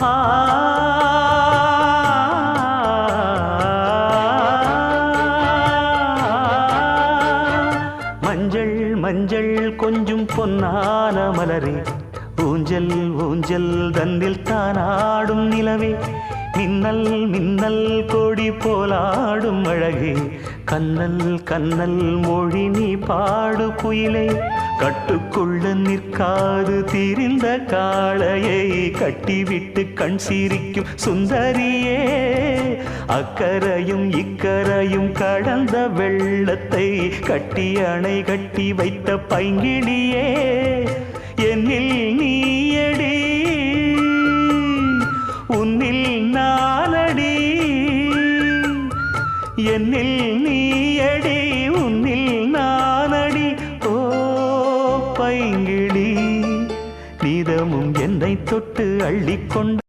ஆ மஞ்சள் மஞ்சள் கொஞ்சம் பொன்னான மலரே, ஊஞ்சல் ஊஞ்சல் தன்னில் தானாடும் நிலவே, மின்னல் மின்னல் கொடி போலாடும் அழகே, கண்ணல் கண்ணல் மொழி நீ பாடு குயிலே, கட்டுக்குள்ள நிற்காது திரிந்த காளையை கட்டிவிட்டு கண் சிரிக்கும் சுந்தரியே, அக்கரையும் இக்கரையும் கடந்த வெள்ளத்தை கட்டி அணை கட்டி வைத்த பைங்கிளியே, என்னில் நீயடி உன்னில் நானடி, என்னில் நீயடி உன்னில் நானடி. ஓ பைங்கிளி, நீதமும் என்னை தொட்டு அள்ளிக்கொண்டு